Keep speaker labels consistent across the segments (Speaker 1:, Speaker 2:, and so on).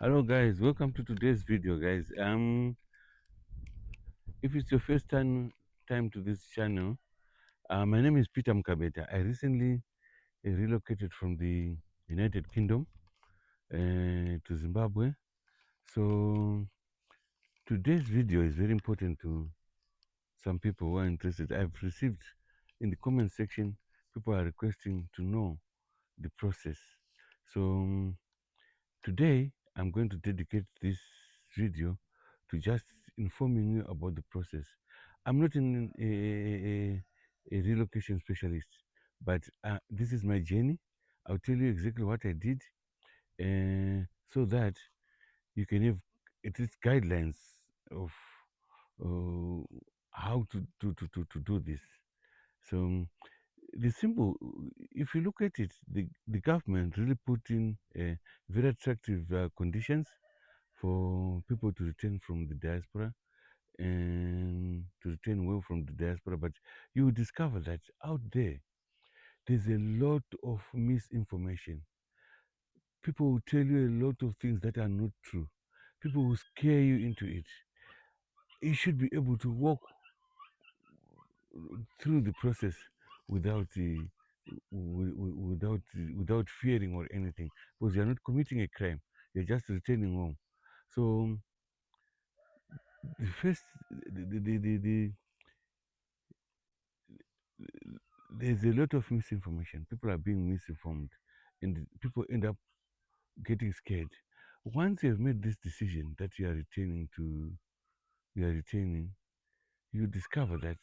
Speaker 1: Hello guys, welcome to today's video guys. If it's your first time to this channel, my name is Peter Mkabeta. I recently relocated from the United Kingdom to Zimbabwe. So today's video is very important to some people who are interested. I've received in the comment section, people are requesting to know the process. So today, I'm going to dedicate this video to just informing you about the process. I'm not a relocation specialist, but this is my journey. I'll tell you exactly what I did so that you can have at least guidelines of uh, how to do this. So the simple, if you look at it, the government really put in very attractive conditions for people to return from the diaspora and to return well from the diaspora. But you will discover that out there's a lot of misinformation. People will tell you a lot of things that are not true. People will scare you into it. You should be able to walk through the process without without fearing or anything, because you're not committing a crime. You're just returning home. So the first the there's a lot of misinformation. People are being misinformed, and people end up getting scared. Once you've made this decision that you are returning, you discover that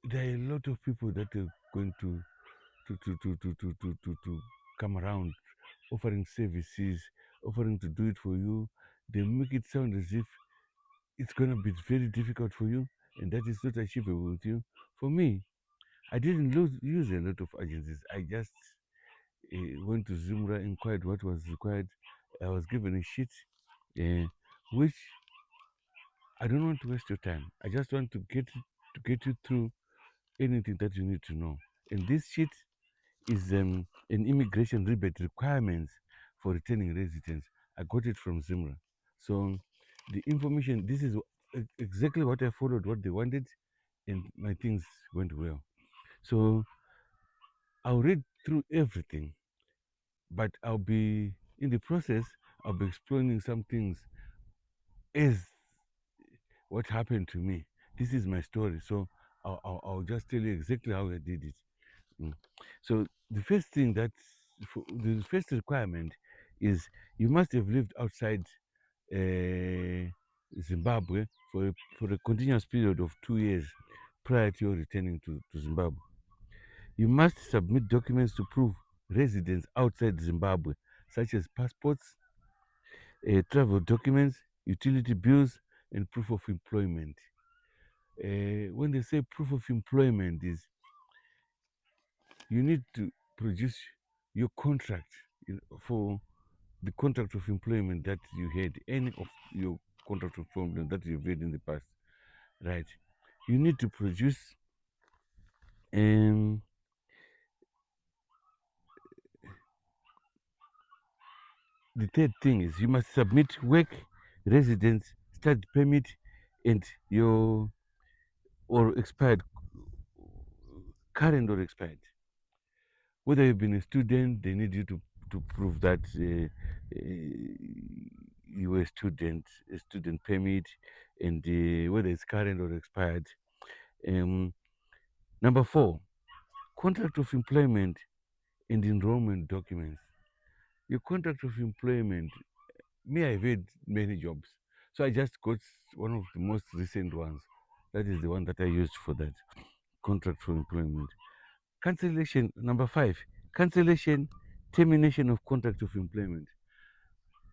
Speaker 1: there are a lot of people that are going to come around, offering services, offering to do it for you. They make it sound as if it's going to be very difficult for you, and that is not achievable with you. For me, I didn't use a lot of agencies. I just went to Zumra, inquired what was required. I was given a sheet, uh, which I don't want to waste your time. I just want to get you through anything that you need to know. And this sheet is an immigration rebate requirements for returning residents. I got it from Zimra. So the information, this is exactly what I followed, what they wanted, and my things went well. So I'll read through everything, but I'll be in the process. I'll be explaining some things as what happened to me. This is my story, so I'll just tell you exactly how I did it. Mm. So the first thing the first requirement is you must have lived outside Zimbabwe for a continuous period of 2 years prior to your returning to Zimbabwe. You must submit documents to prove residence outside Zimbabwe, such as passports, travel documents, utility bills, and proof of employment. When they say proof of employment, is you need to produce your contract for the contract of employment that you had, any of your contract of employment that you've had in the past, right? You need to produce, um, the third thing is you must submit work, residence, study permit, and your or expired, current or expired. Whether you've been a student, they need you to prove that you were a student permit, and whether it's current or expired. Um, Number four, contract of employment and enrollment documents. Your contract of employment, me, I've had many jobs. So I just got one of the most recent ones. That is the one that I used for that contract for employment. Cancellation, number five, cancellation, termination of contract of employment.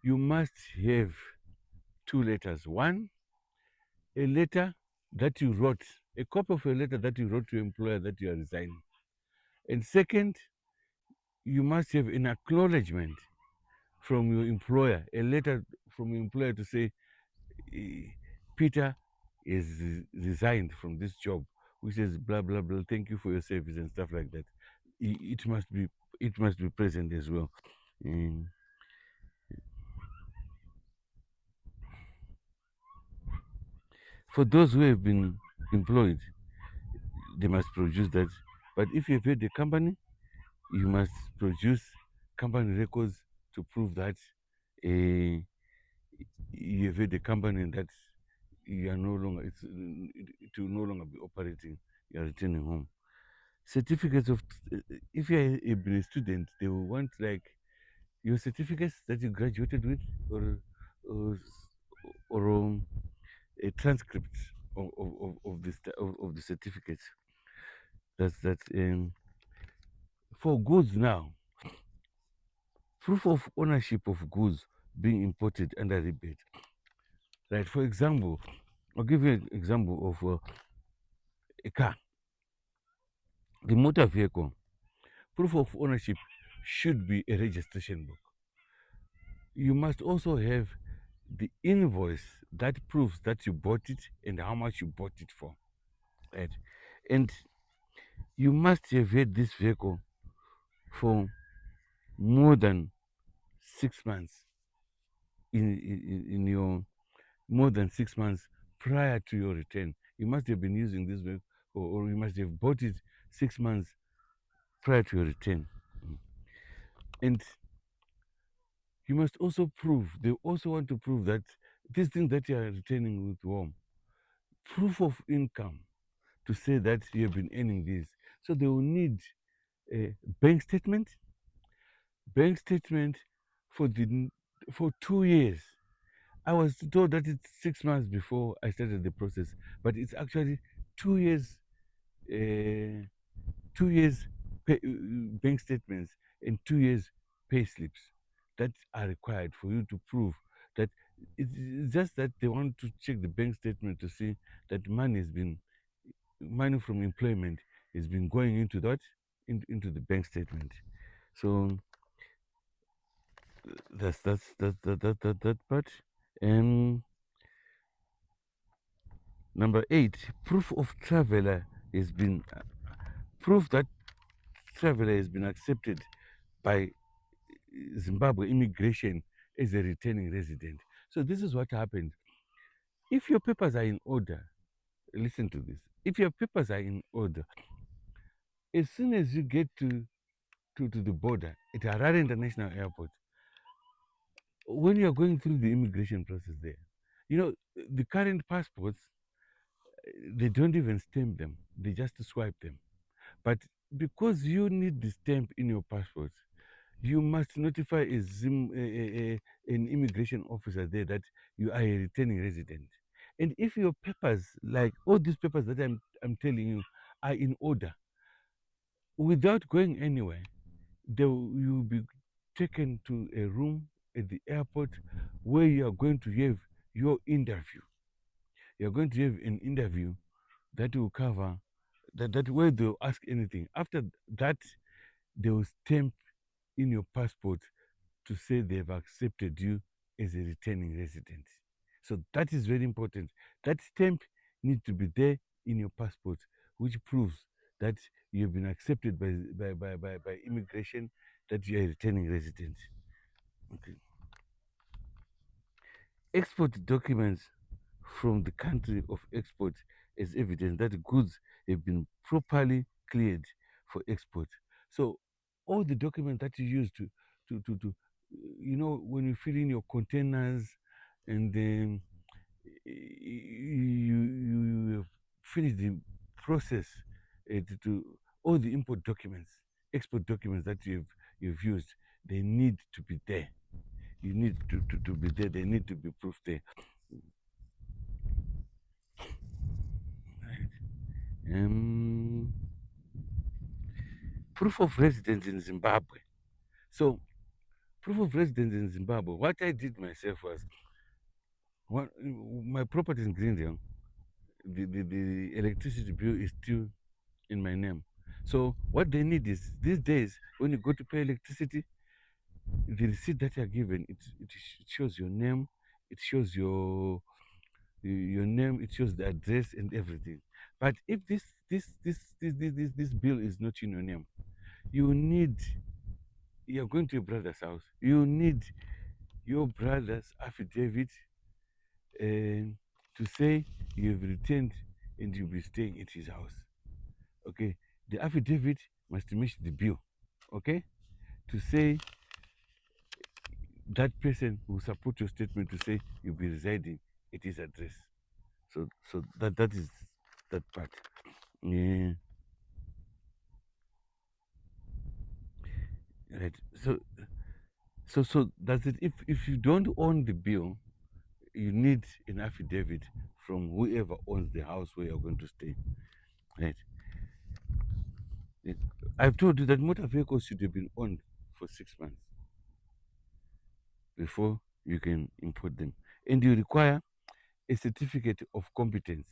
Speaker 1: You must have two letters. One, a letter that you wrote, a copy of a letter that you wrote to your employer that you are resigning. And second, you must have an acknowledgement from your employer, a letter from your employer to say, eh, Peter is resigned from this job, which is blah blah blah. Thank you for your service and stuff like that. It must be present as well. Mm. For those who have been employed, they must produce that. But if you've had a company, you must produce company records to prove that uh, you've had a company and that you are no longer it will no longer be operating. You are returning home. Certificates of if you are a student, they will want like your certificates that you graduated with, or a transcript of the certificates. That's for goods now. Proof of ownership of goods being imported under rebate. Right. For example, I'll give you an example of a car, the motor vehicle. Proof of ownership should be a registration book. You must also have the invoice that proves that you bought it and how much you bought it for. Right. And you must have had this vehicle for more than 6 months in your more than 6 months prior to your return. You must have been using this vehicle, or you must have bought it 6 months prior to your return. And you must also prove, they also want to prove that this thing that you are returning with home, proof of income to say that you have been earning this. So they will need a bank statement for the for 2 years. I was told that it's 6 months before I started the process, but it's actually 2 years, uh, 2 years bank statements and 2 years pay slips that are required for you to prove that it's just that they want to check the bank statement to see that money from employment has been going into into the bank statement. So that part. And number 8, proof of traveler has been proof that traveler has been accepted by Zimbabwe immigration as a returning resident. So this is what happened. If your papers are in order, listen to this. If your papers are in order, as soon as you get to the border at Harare International Airport, when you're going through the immigration process there, you know, the current passports, they don't even stamp them, they just swipe them. But because you need the stamp in your passport, you must notify an immigration officer there that you are a returning resident. And if your papers, like all these papers that I'm telling you, are in order, without going anywhere, you'll be taken to a room at the airport where you are going to have your interview. You're going to have an interview that will cover that where they'll ask anything. After that, they will stamp in your passport to say they've accepted you as a returning resident. So that is very important. That stamp needs to be there in your passport, which proves that you've been accepted by immigration, that you are a returning resident. Okay. Export documents from the country of export as evidence that goods have been properly cleared for export. So all the documents that you use to when you fill in your containers, and then you have finished the process, to all the import documents, export documents that you've used, they need to be there. You need to be there. They need to be proof there. Right. Um, Proof of residence in Zimbabwe. So, proof of residence in Zimbabwe. What I did myself was, my property in Greendale, the electricity bill is still in my name. So, what they need is these days when you go to pay electricity, the receipt that you're given, it shows your name, it shows your name, it shows the address and everything. But if this bill is not in your name, you need you're going to your brother's house. You need your brother's affidavit, to say you have returned and you'll be staying at his house. Okay, the affidavit must match the bill. Okay, to say that person will support your statement to say you'll be residing at his address. So that is that part. Yeah, right. So that's it. If you don't own the bill, you need an affidavit from whoever owns the house where you're going to stay. Right. Yeah. I've told you that motor vehicles should have been owned for 6 months before you can import them, and you require a certificate of competence.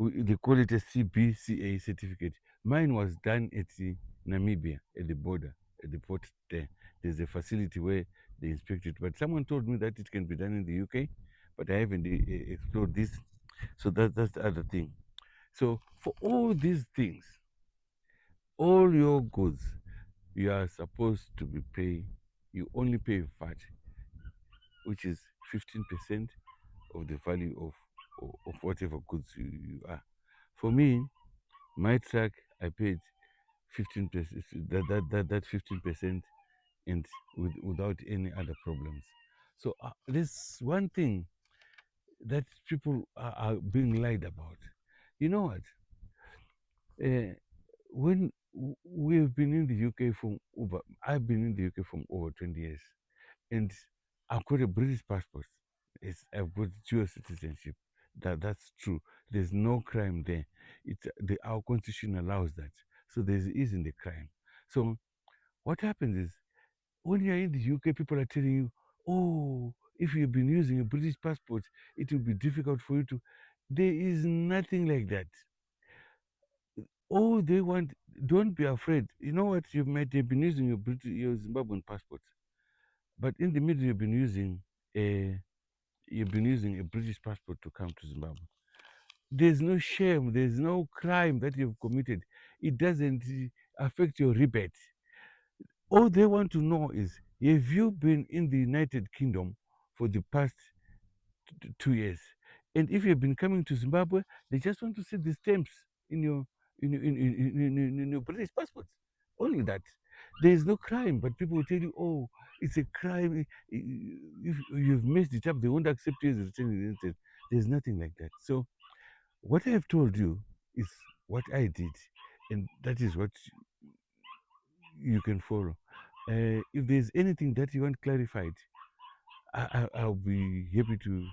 Speaker 1: They call it a CBCA certificate. Mine was done at Namibia, at the border, at the port there. There's a facility where they inspect it. But someone told me that it can be done in the UK, but I haven't explored this. So that's the other thing. So for all these things, all your goods, you are supposed to be paying. You only pay VAT, which is 15% of the value of whatever goods you are. For me, my truck, I paid 15%. That 15%, and without any other problems. So there's one thing that people are being lied about. You know what? Uh, when we've been in the UK from over, I've been in the UK from over 20 years, and I've got a British passport. I've got dual citizenship. That's true. There's no crime there. Our constitution allows that. So there isn't a crime. So what happens is when you're in the UK, people are telling you, oh, if you've been using a British passport, it will be difficult for you to. There is nothing like that. Oh, they want. Don't be afraid. You know what? You might have been using your Zimbabwean passport, but in the middle, a you've been using a British passport to come to Zimbabwe. There's no shame. There's no crime that you've committed. It doesn't affect your rebate. All they want to know is, have you been in the United Kingdom for the past 2 years? And if you've been coming to Zimbabwe, they just want to see the stamps in your in your British passport. Only that. There is no crime, but people will tell you, oh, it's a crime. If you've messed it up, they won't accept you as a returning resident. There's nothing like that. So what I have told you is what I did, and that is what you can follow. If there's anything that you want clarified, I'll be happy to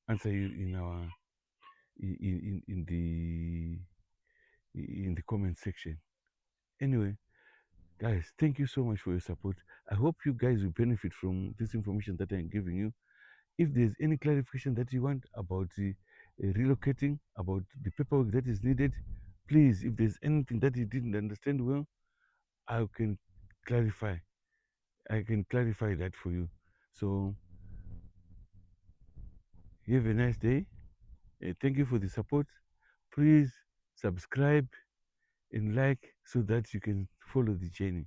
Speaker 1: answer you in the comment section. Anyway, guys, thank you so much for your support. I hope you guys will benefit from this information that I'm giving you. If there's any clarification that you want about the relocating, about the paperwork that is needed, please, if there's anything that you didn't understand well, I can clarify. I can clarify that for you. So you have a nice day. Thank you for the support. Please subscribe and like so that you can follow the journey.